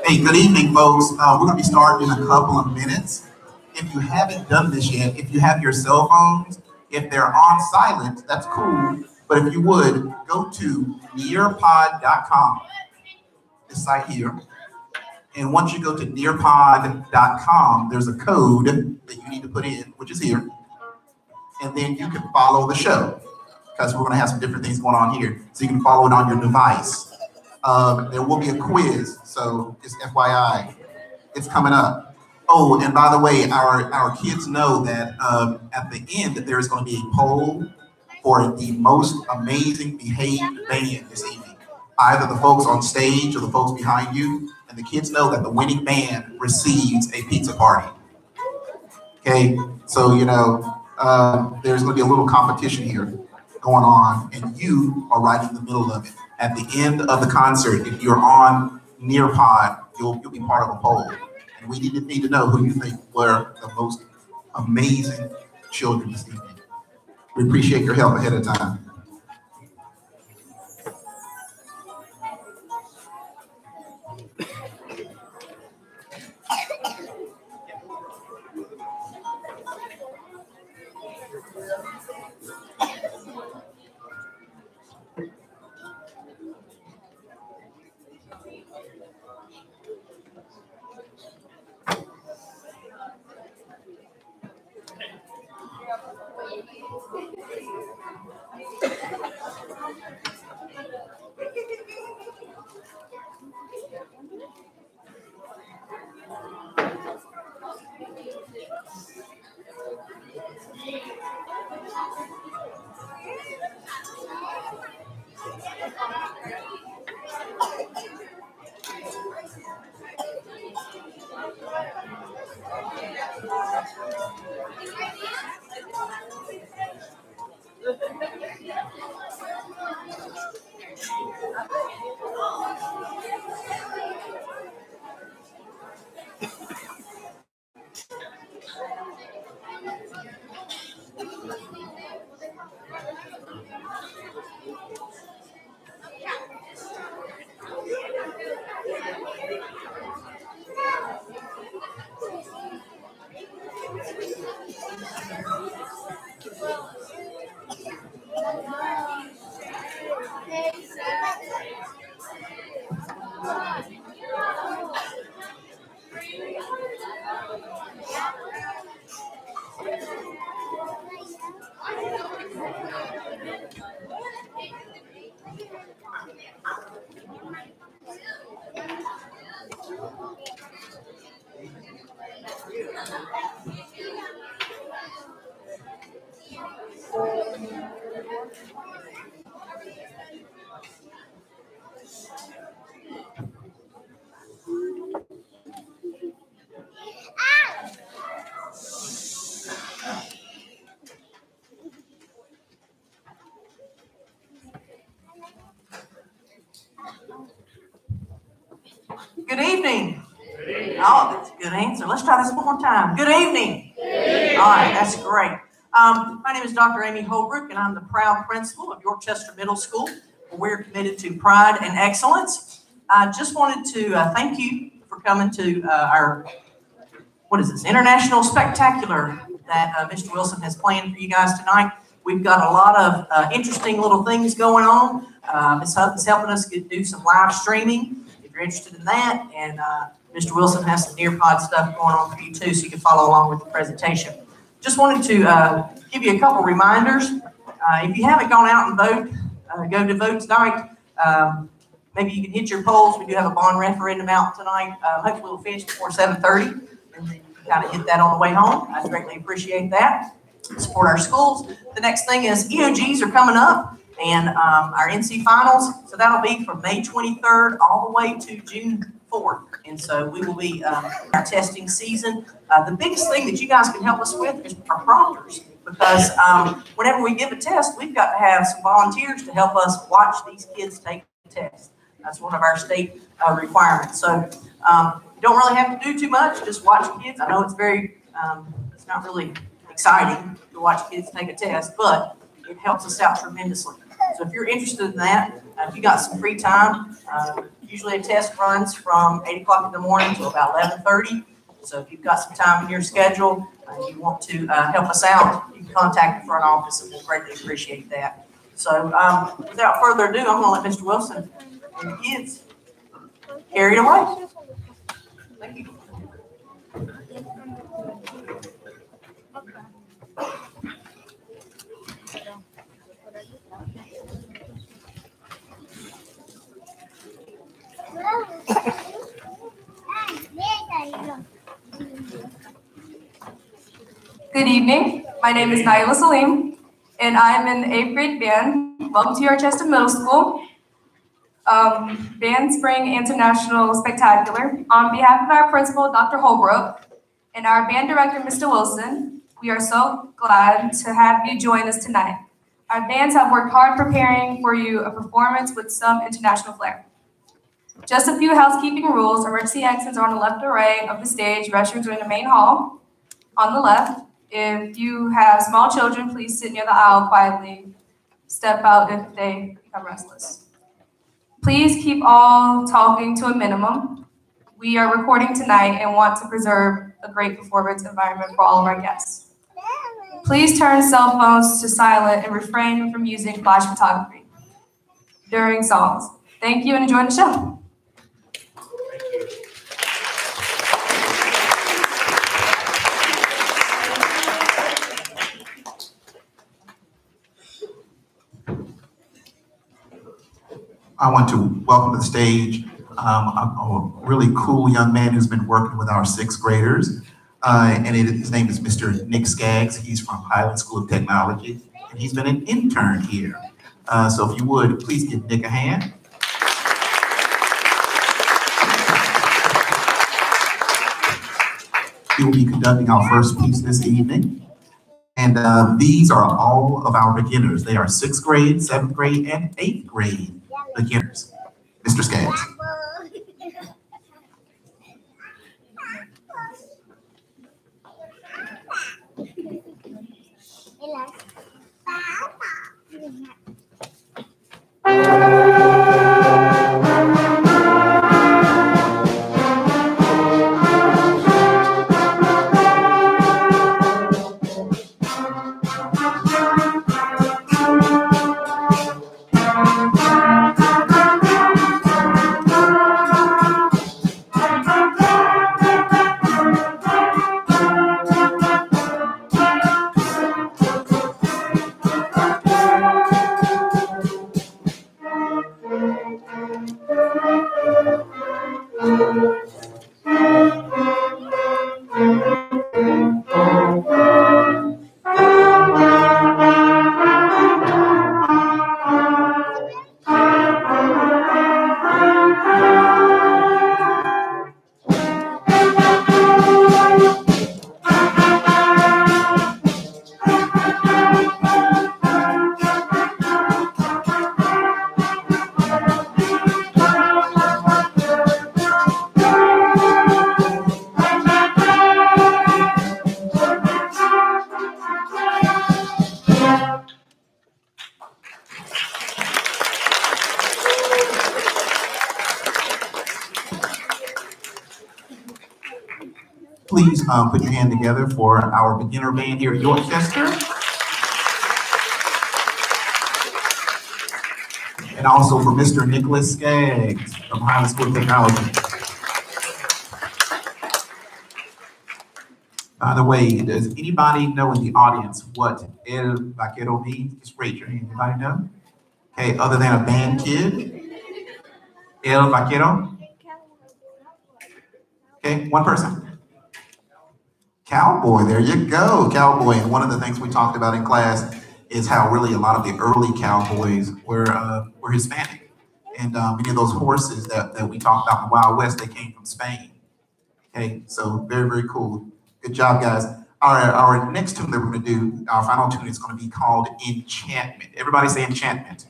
Hey, good evening, folks. We're going to be starting in a couple of minutes. If you haven't done this yet, if you have your cell phones, if they're on silent, that's cool. But if you would, go to nearpod.com, this site here. And once you go to nearpod.com, there's a code that you need to put in, which is here. And then you can follow the show, because we're going to have some different things going on here. So you can follow it on your device. There will be a quiz, so just FYI, it's coming up. Oh, and by the way, our kids know that at the end that there is going to be a poll for the most amazing behaved band this evening. Either the folks on stage or the folks behind you, and the kids know that the winning band receives a pizza party. Okay, so you know there's going to be a little competition here going on, and you are right in the middle of it. At the end of the concert, if you're on Nearpod, you'll be part of a poll. And we need to know who you think were the most amazing children this evening. We appreciate your help ahead of time. Good evening. Oh, that's a good answer. Let's try this one more time. Good evening. All right, that's great. My name is Dr. Amy Holbrook, and I'm the proud principal of Yorkchester Middle School, where we're committed to pride and excellence. I just wanted to thank you for coming to our, what is this, International Spectacular that Mr. Wilson has planned for you guys tonight. We've got a lot of interesting little things going on. Ms. Huff is helping us do some live streaming if you're interested in that. And Mr. Wilson has some Nearpod stuff going on for you too, so you can follow along with the presentation. Just wanted to give you a couple reminders. If you haven't gone out and vote, go to vote tonight. Maybe you can hit your polls. We do have a bond referendum out tonight. Hopefully we'll finish before 7:30, and then you can kind of hit that on the way home. I greatly appreciate that. Support our schools. The next thing is EOGs are coming up, and our NC finals. So that'll be from May 23rd all the way to June 4th. And so we will be our testing season. The biggest thing that you guys can help us with is our proctors, because whenever we give a test, we've got to have some volunteers to help us watch these kids take the test. That's one of our state requirements. So you don't really have to do too much. Just watch kids. I know it's it's not really exciting to watch kids take a test, but it helps us out tremendously. So if you're interested in that, if you got some free time, usually a test runs from 8 o'clock in the morning to about 11:30. So if you've got some time in your schedule, you want to help us out, you can contact the front office, and we'll greatly appreciate that. So without further ado, I'm going to let Mr. Wilson and the kids carry it away. Thank you. Good evening. My name is Naila Salim, and I am in the 8th grade band. Welcome to Yorchester Middle School. Band Spring International Spectacular. On behalf of our principal, Dr. Holbrook, and our band director, Mr. Wilson, we are so glad to have you join us tonight. Our bands have worked hard preparing for you a performance with some international flair. Just a few housekeeping rules. Emergency exits are on the left or right of the stage. Restrooms are in the main hall on the left. If you have small children, please sit near the aisle quietly. Step out if they become restless. Please keep all talking to a minimum. We are recording tonight and want to preserve a great performance environment for all of our guests. Please turn cell phones to silent and refrain from using flash photography during songs. Thank you and enjoy the show. I want to welcome to the stage a really cool young man who's been working with our 6th graders. His name is Mr. Nick Skaggs. He's from Highland School of Technology, and he's been an intern here. So if you would, please give Nick a hand. He will be conducting our first piece this evening. And these are all of our beginners. They are 6th grade, 7th grade, and 8th grade beginners. Mr. Skaggs. Please put your hand together for our beginner band here at Yorkchester. And also for Mr. Nicholas Skaggs from Highland School of Technology. By the way, does anybody know in the audience what El Vaquero means? Just raise your hand. Anybody know? Okay, other than a band kid? El Vaquero? Okay, one person. Cowboy, there you go, cowboy. And one of the things we talked about in class is how really a lot of the early cowboys were Hispanic. And many of those horses that we talked about in the Wild West, they came from Spain. Okay, so very, very cool. Good job, guys. Our next tune that we're going to do, our final tune is going to be called Enchantment. Everybody say Enchantment.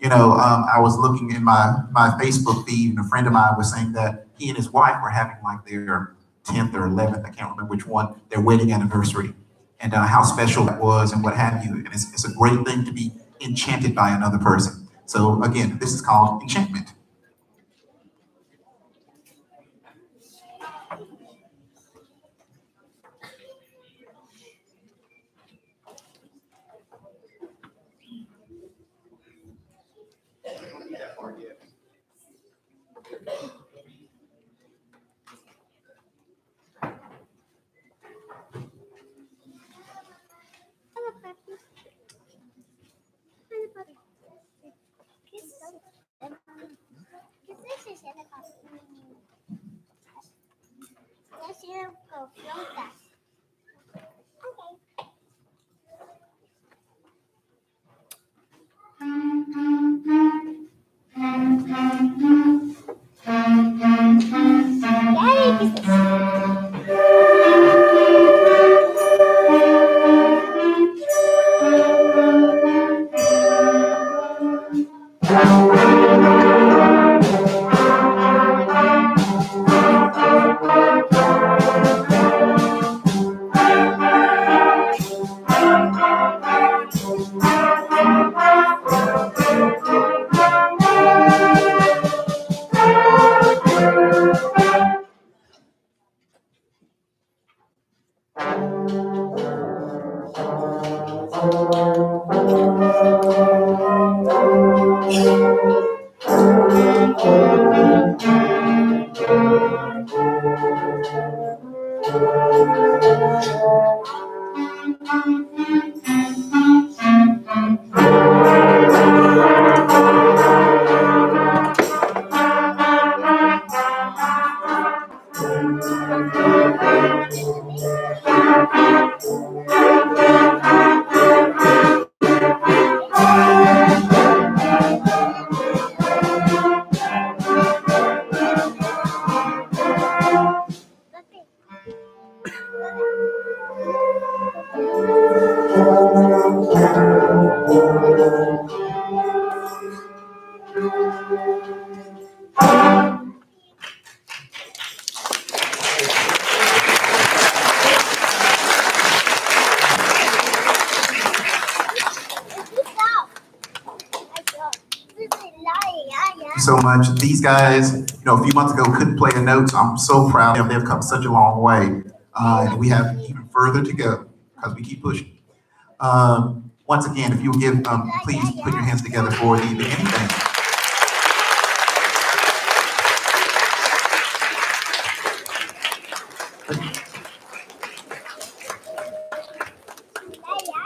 You know, I was looking in my Facebook feed, and a friend of mine was saying that he and his wife were having like their 10th or 11th, I can't remember which one, their wedding anniversary, and how special that was and what have you. And it's a great thing to be enchanted by another person. So again, this is called Enchantment. So much. These guys, you know, a few months ago couldn't play the notes. I'm so proud of them. They've come such a long way. And we have even further to go because we keep pushing. Once again, if you will give, please put your hands together for the beginning band.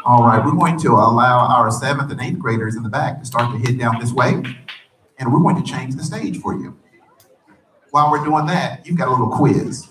All right, we're going to allow our 7th and 8th graders in the back to start to head down this way. And we're going to change the stage for you. While we're doing that, you've got a little quiz.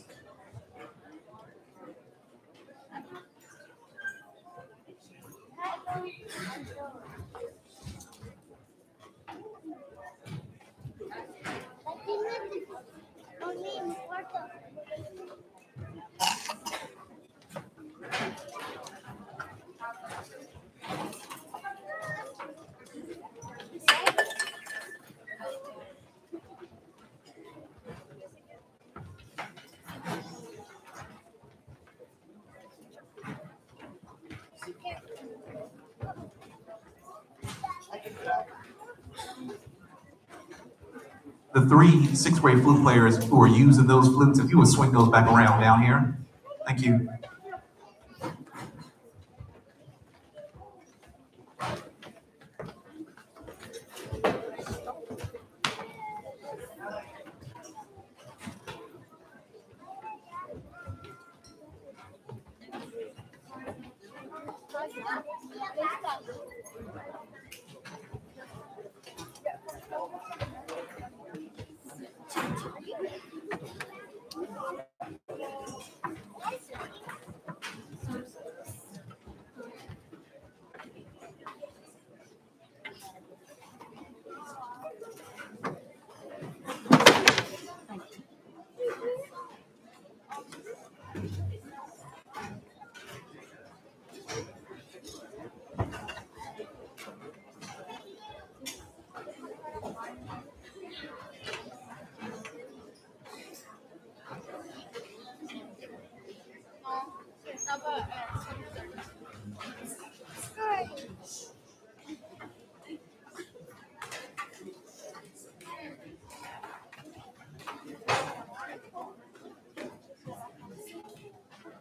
the 3 6th grade flute players who are using those flutes, if you would swing those back around down here. Thank you.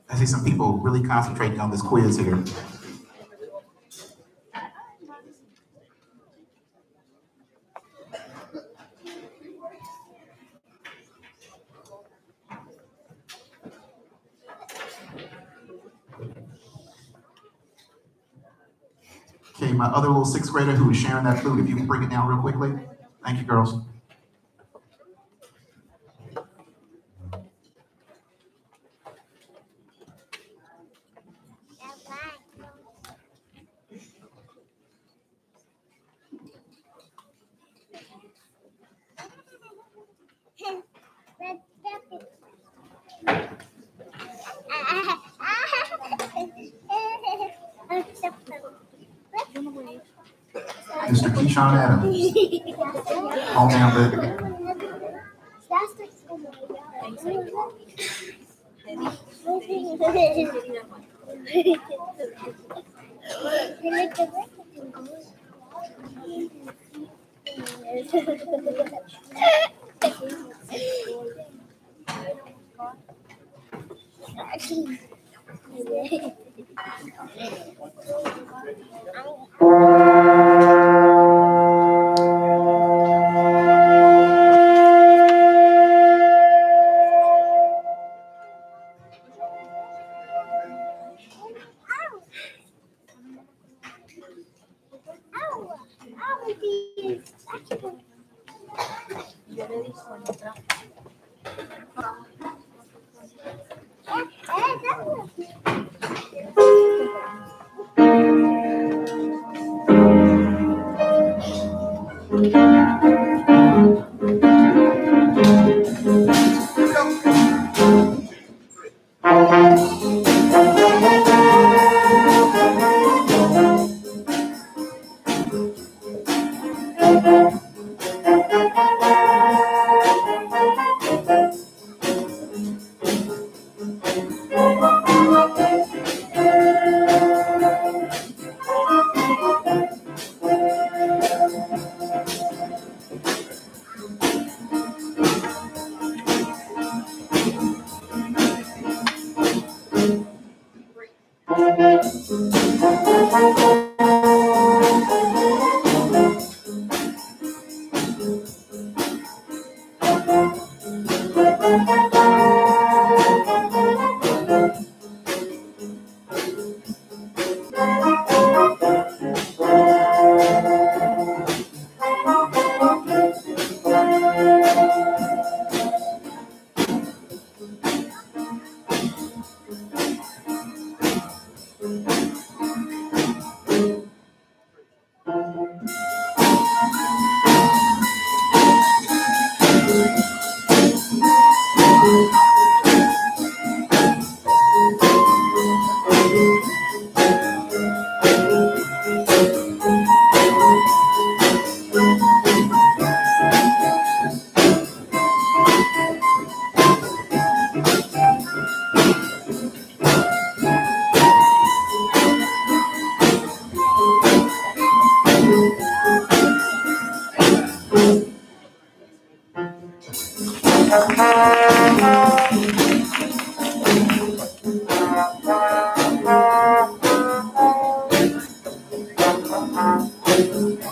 I see some people really concentrating on this quiz here. Okay, my other little 6th grader who was sharing that flute, if you can bring it down real quickly. Thank you, girls. Mr. Keyshawn Adams. Calm down, baby. Thank you.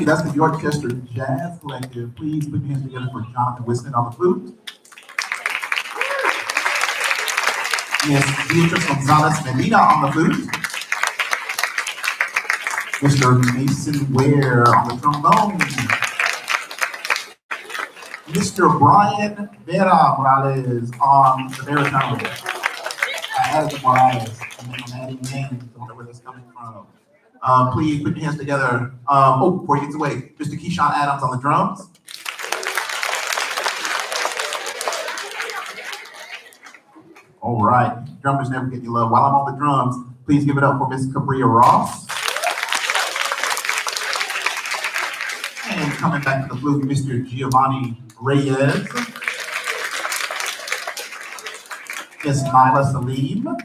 That's the Yorkchester Jazz Collective. Please put your hands together for Jonathan Wiston on the flute. Miss Beatrice Gonzalez Medina on the flute. Mr. Mason Ware on the trombone. Mr. Brian Vera Morales on the baritone. I added the Morales, and then I'm adding names. I don't know where that's coming from. Please put your hands together. Before he gets away, Mr. Keyshawn Adams on the drums. All right, drummers never get your love. While I'm on the drums, please give it up for Miss Cabria Ross. And coming back to the flute, Mr. Giovanni Reyes. Miss Nyla Salim on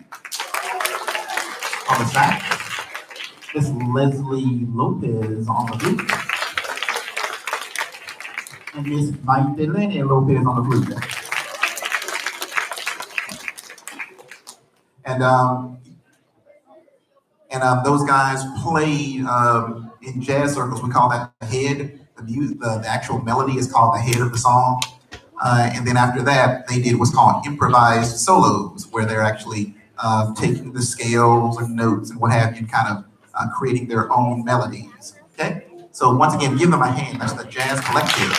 the sax. Miss Leslie Lopez on the flute. And Miss Maitelene Lopez on the flute. And those guys played in jazz circles. We call that the head. The actual melody is called the head of the song. And then after that, they did what's called improvised solos, where they're actually taking the scales and notes and what have you, kind of creating their own melodies. Okay? So once again, give them a hand. That's the Jazz Collective.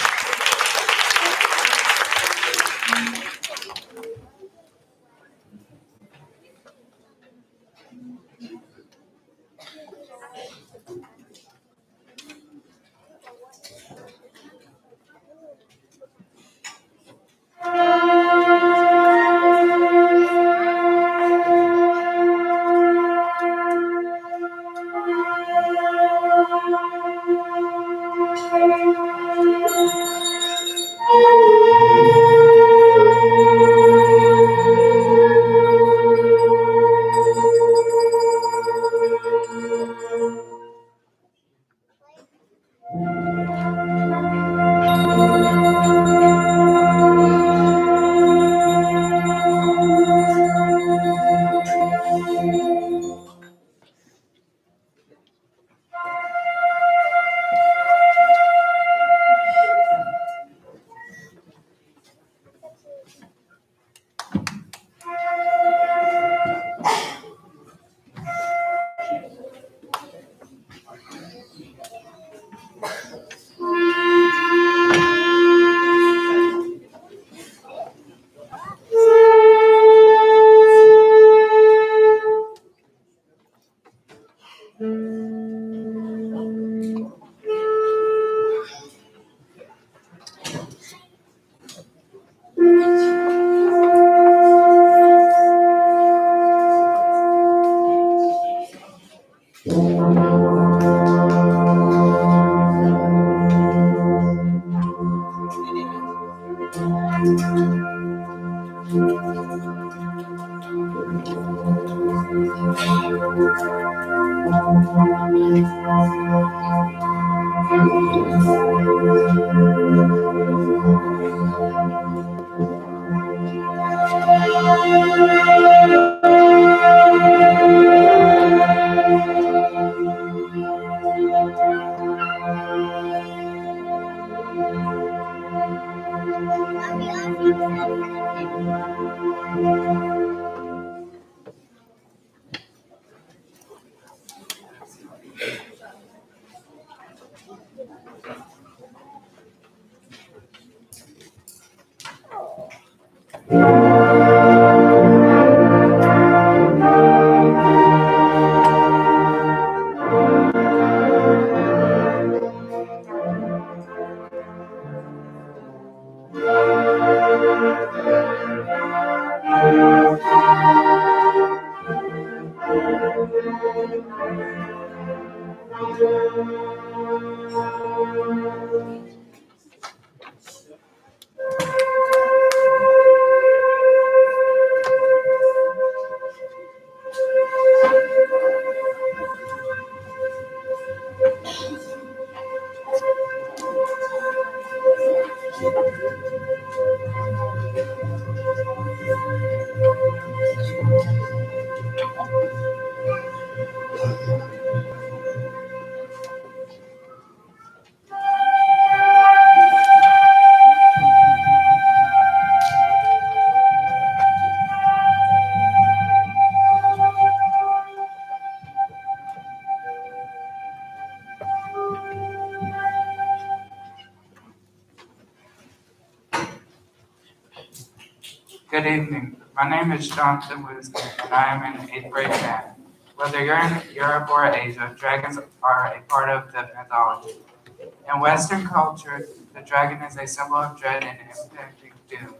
Good evening. My name is Jonathan Wisdom, and I am in 8th grade band. Whether you're in Europe or Asia, dragons are a part of the mythology. In Western culture, the dragon is a symbol of dread and impending doom.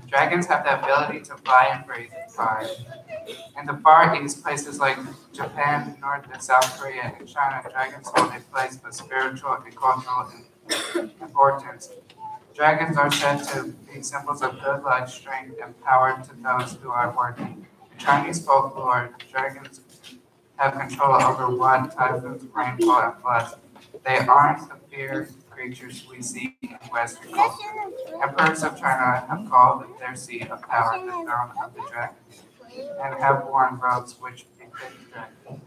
Dragons have the ability to fly and breathe fire. In the Far East, places like Japan, North and South Korea, and China, dragons hold a place of spiritual and cultural importance. Dragons are said to be symbols of good luck, strength, and power to those who are worthy. In Chinese folklore, dragons have control over what typhoons, rainfall, and floods. They aren't the feared creatures we see in Western culture. Emperors of China have called their seat of power the throne of the dragon, and have worn robes which befit the dragon.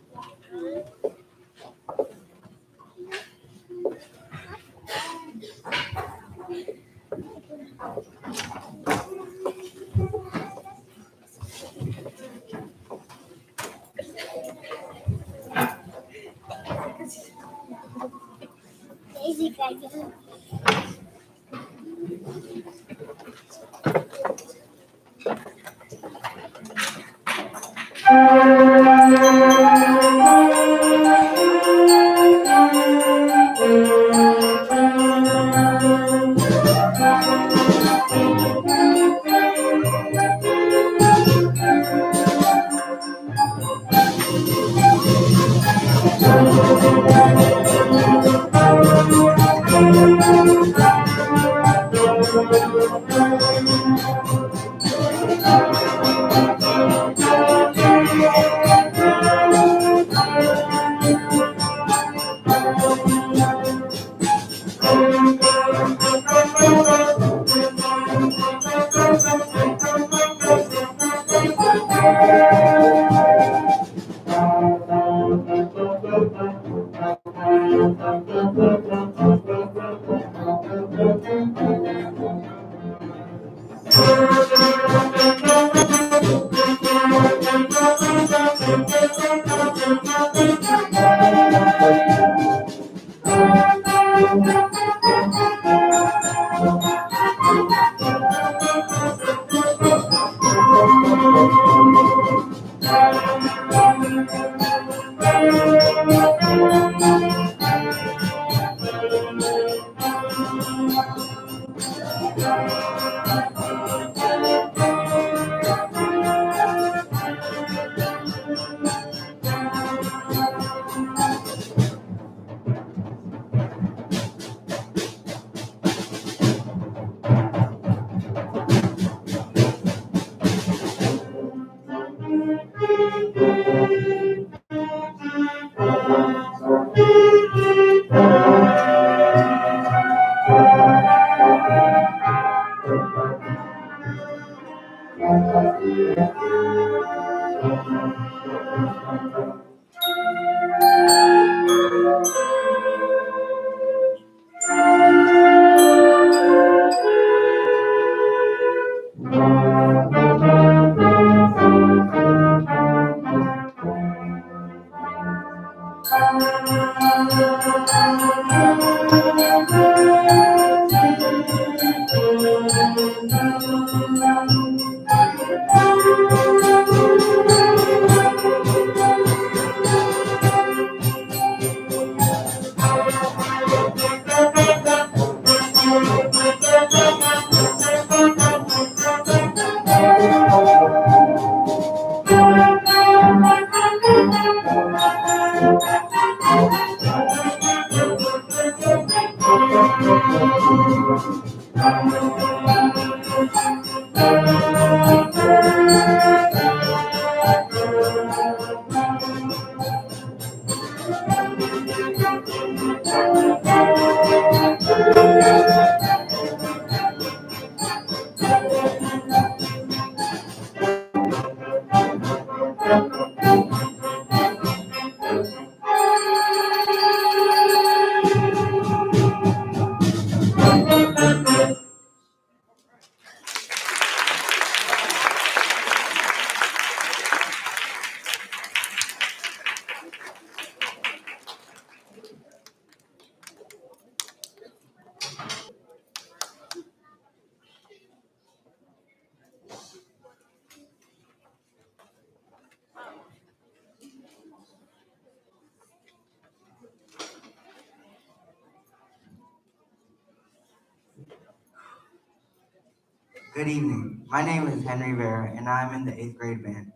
Good evening. My name is Henry Vera, and I'm in the 8th grade band.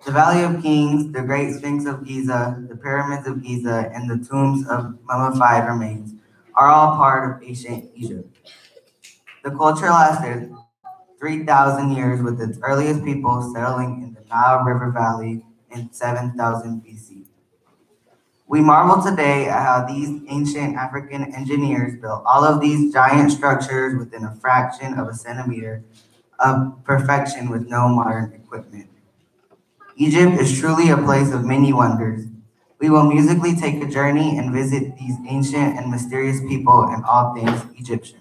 The Valley of Kings, the Great Sphinx of Giza, the Pyramids of Giza, and the tombs of mummified remains are all part of ancient Egypt. The culture lasted 3,000 years, with its earliest people settling in the Nile River Valley in 7,000 BC. We marvel today at how these ancient African engineers built all of these giant structures within a fraction of a centimeter of perfection with no modern equipment. Egypt is truly a place of many wonders. We will musically take a journey and visit these ancient and mysterious people and all things Egyptian.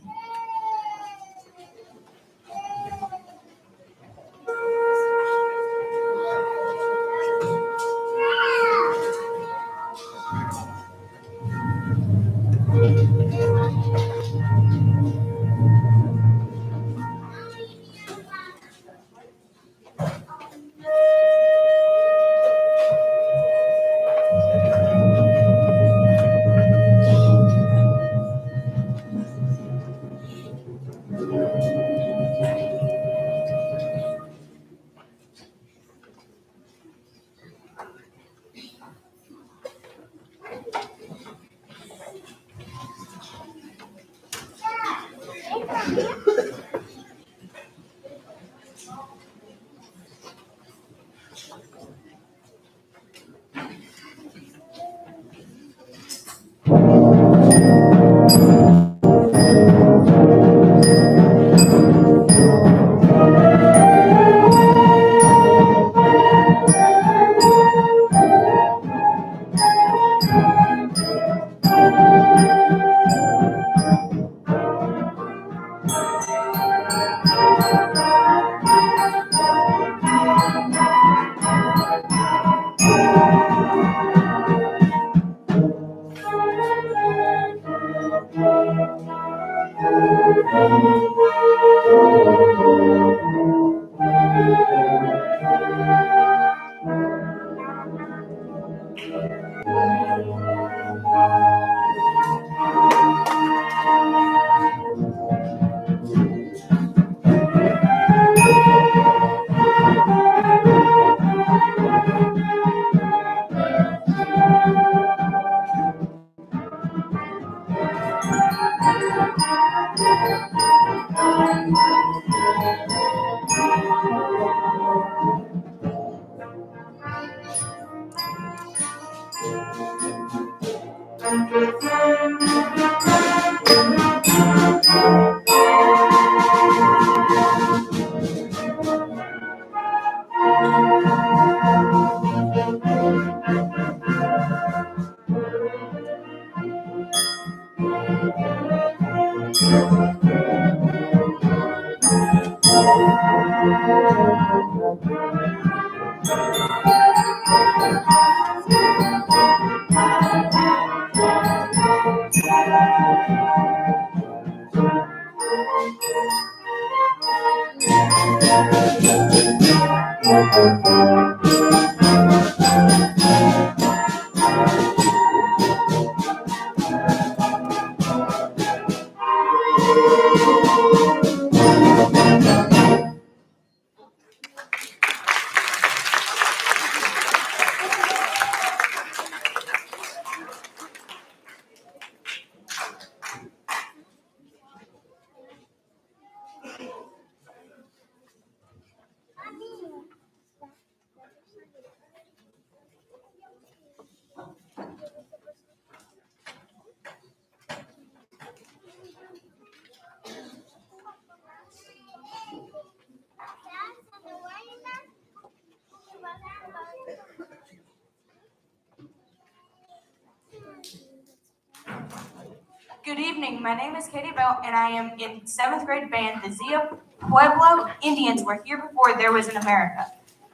Good evening. My name is Katie Bell, and I am in 7th grade band. The Zia Pueblo Indians were here before there was an America.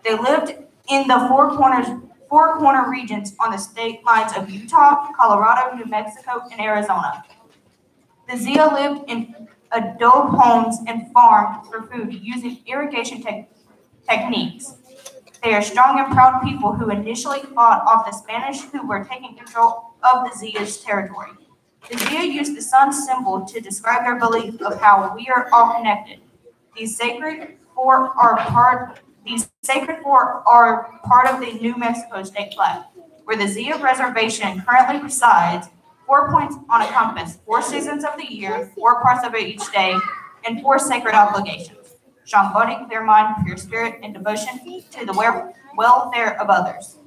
They lived in the four corner regions on the state lines of Utah, Colorado, New Mexico, and Arizona. The Zia lived in adobe homes and farmed for food using irrigation techniques. They are strong and proud people who initially fought off the Spanish who were taking control of the Zia's territory. The Zia used the sun symbol to describe their belief of how we are all connected. These sacred four are part of the New Mexico state flag, where the Zia Reservation currently resides. 4 points on a compass, 4 seasons of the year, 4 parts of it each day, and 4 sacred obligations. Strong body, clear mind, pure spirit, and devotion to the welfare of others.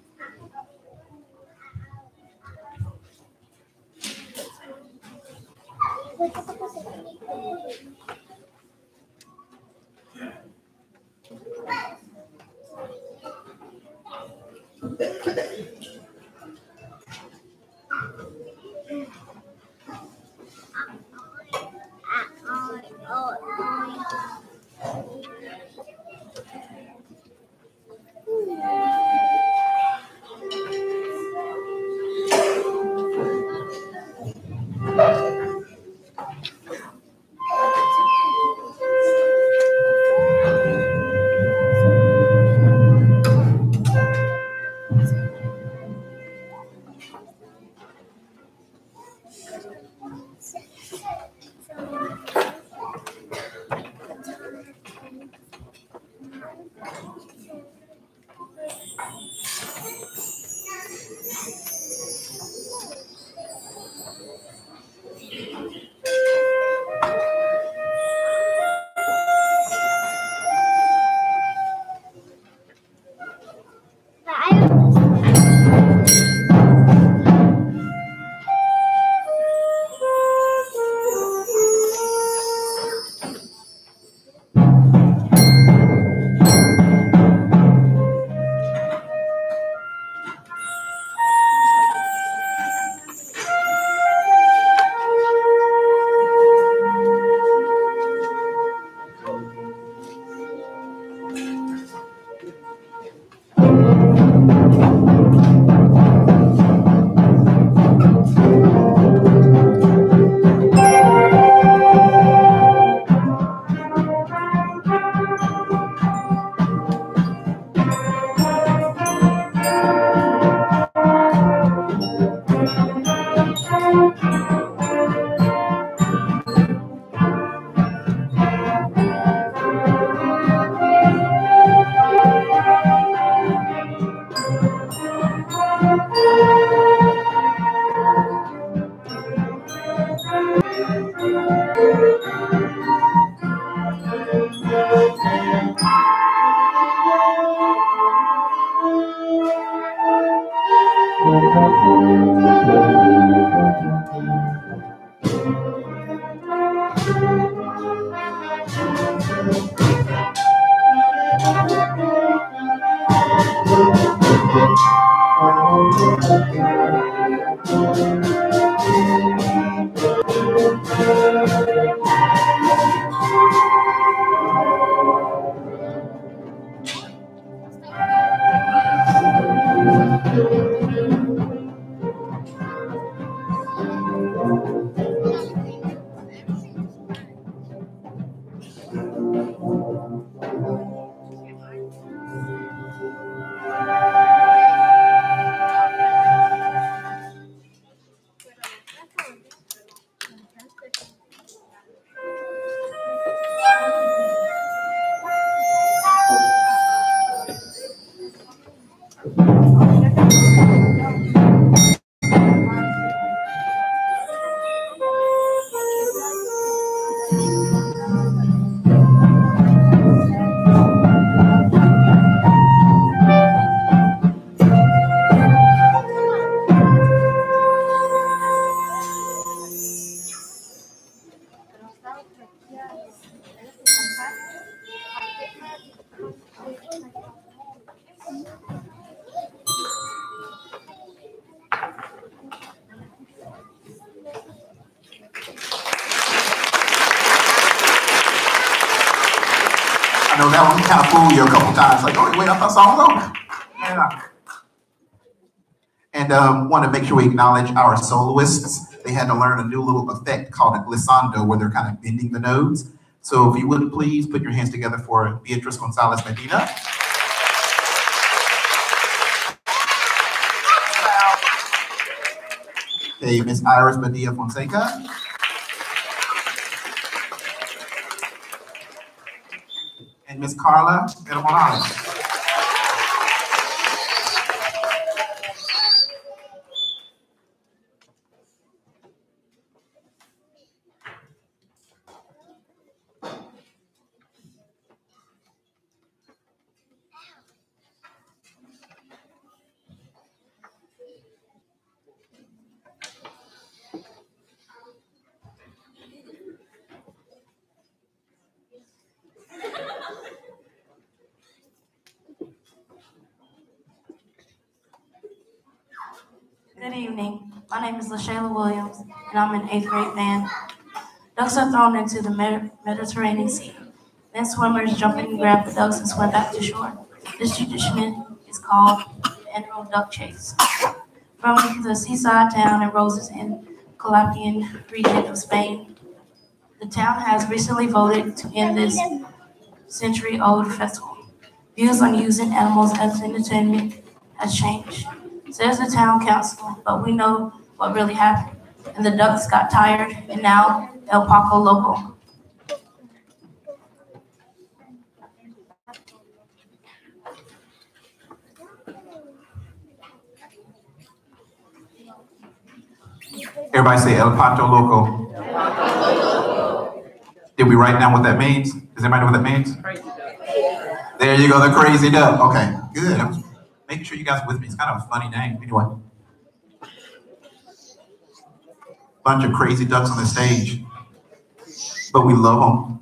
I know that one kind of fooled you a couple times. Like, oh, wait, I thought song was over. Yeah. And want to make sure we acknowledge our soloists. They had to learn a new little effect called a glissando, where they're kind of bending the notes. So if you would please put your hands together for Beatriz Gonzalez Medina. Okay, Miss Iris Badia Fonseca. and Miss Carla Hermolano. Good evening. My name is LaShayla Williams, and I'm in 8th grade band. Ducks are thrown into the Mediterranean Sea. Then swimmers jump in and grab the ducks and swim back to shore. This tradition is called the annual duck chase. From the seaside town in Roses in Calabrian region of Spain, the town has recently voted to end this century-old festival. Views on using animals as entertainment has changed, says the town council, but we know what really happened. And the ducks got tired, and now El Paco Loco. Everybody say El Pato Loco. Did we write down what that means? Does anybody know what that means? There you go, the crazy duck. Okay, good. I was making sure you guys are with me. It's kind of a funny name. Anyway. Bunch of crazy ducks on the stage. But we love them.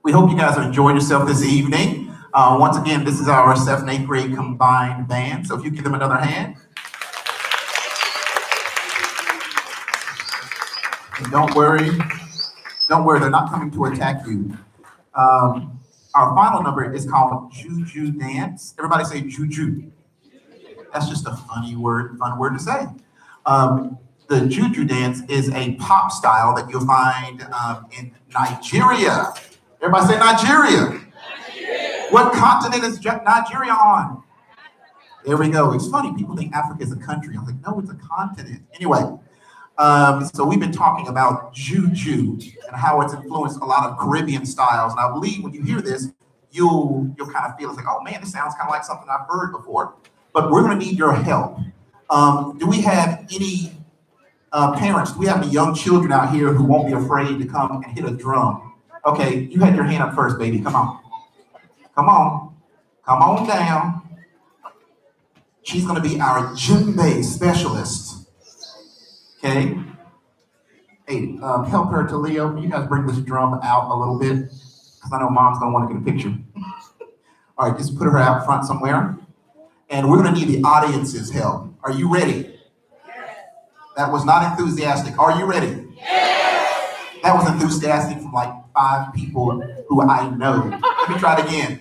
We hope you guys are enjoying yourself this evening. Once again, this is our 7th and 8th grade combined band. So if you give them another hand. And don't worry, they're not coming to attack you. Our final number is called Juju Dance. Everybody say Juju. That's just a fun word to say. The Juju Dance is a pop style that you'll find in Nigeria. Everybody say Nigeria. What continent is Nigeria on? There we go. It's funny, people think Africa is a country. I'm like, no, it's a continent. Anyway, so we've been talking about Juju and how it's influenced a lot of Caribbean styles. And I believe when you hear this, you'll kind of feel it's like, oh man, this sounds kind of like something I've heard before. But we're going to need your help. Do we have any parents? Do we have any young children out here who won't be afraid to come and hit a drum? Okay, you had your hand up first, baby. Come on. Come on. Come on down. She's going to be our djembe specialist. Okay. Hey, help her to Leo. You guys bring this drum out a little bit, because I know mom's gonna want to get a picture. All right, just put her out front somewhere. And we're gonna need the audience's help. Are you ready? Yes. That was not enthusiastic. Are you ready? Yes. That was enthusiastic from like 5 people who I know. Let me try it again.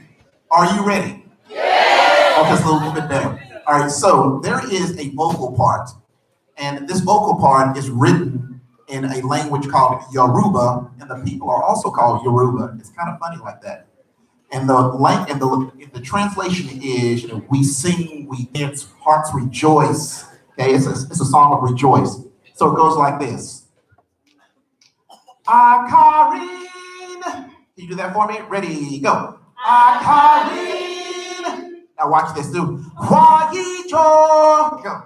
Are you ready? Yes. Oh, that's a little bit better. All right, so there is a vocal part. And this vocal part is written in a language called Yoruba, and the people are also called Yoruba. It's kind of funny like that. And the translation is, we sing, we dance, hearts rejoice. Okay, it's a song of rejoice. So it goes like this. Akarin. Can you do that for me? Ready, go. Akarin. Now watch this, do. Huayijo. Go.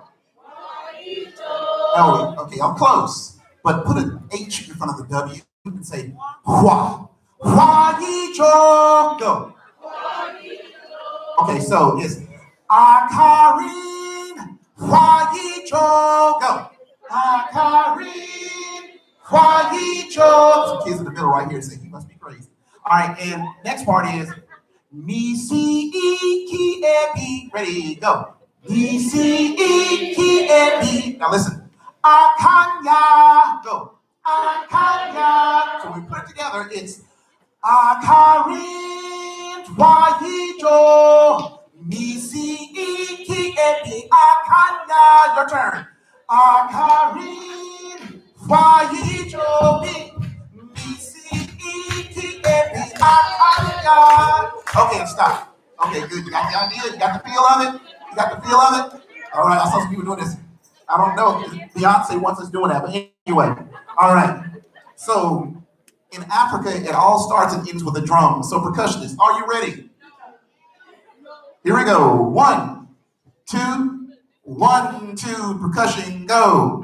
Oh, okay, I'm close. But put an H in front of the W and say Hua. Huayijo. Go. Okay, so it's Akarin. Huayijo. Go. Akarin. Huayijo. Some kids in the middle right here say he must be crazy. All right, and next part is Mi-si-i-ki-e-bi. Ready, go. Mi-si-i-ki-e-bi. Now listen. Akanya. Go. Akanya. So we put it together, it's Akarin Huayijo. Mi-si-i-ki-e-bi. Akanya. Your turn. Akarin Huayijo. Mi-si-i-ki-e-bi. Akanya. Okay, stop. Okay, good. You got the idea? You got the feel of it? You got the feel of it? All right, I saw some people doing this. I don't know if Beyonce wants us doing that, but anyway. All right. So in Africa, it all starts and ends with a drum. So percussionists, are you ready? Here we go. 1, 2, 1, 2. Percussion, go.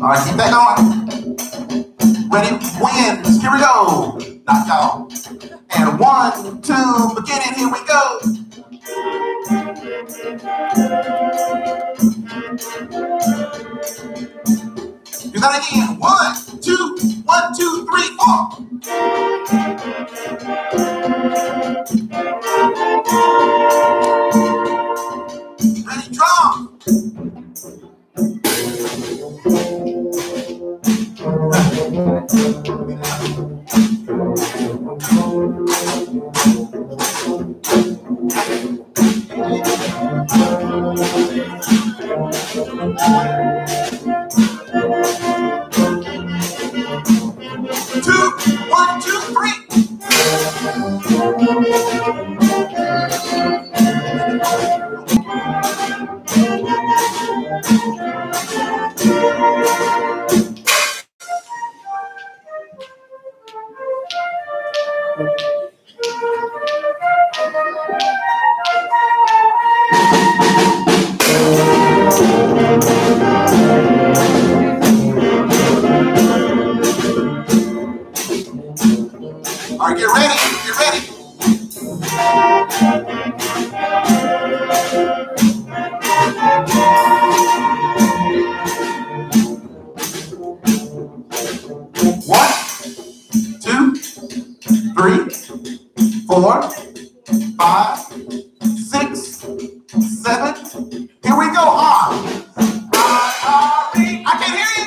All right, keep that going. Ready, wins. Here we go. Knock out. And 1, 2, beginning. Here we go. Do that again. 1, 2, 1, 2, 3, 4. Ready, drum. All right, get ready. Get ready. One, 2, 3, 4, 5, 6, 7. Here we go. I can't hear you.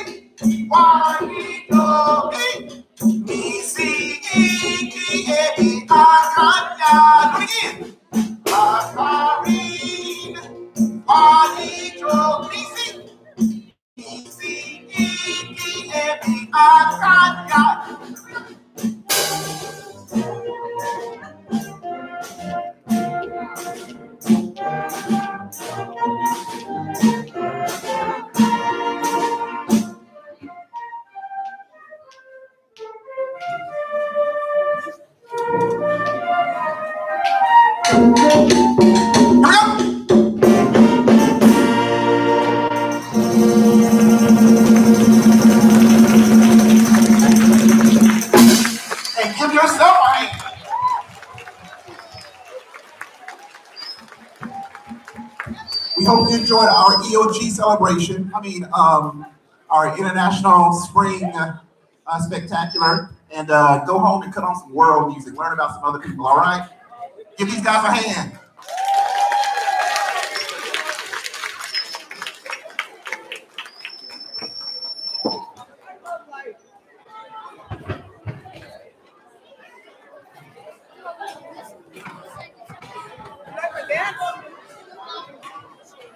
Mi-si-i-ki-e-bi. Akanya. Do it again. Akarin. Huayijo. Mi-si-i-ki-e-bi. Akanya. And give enjoy our EOG celebration. Our International Spring Spectacular. And go home and cut on some world music. Learn about some other people, all right? Give these guys a hand.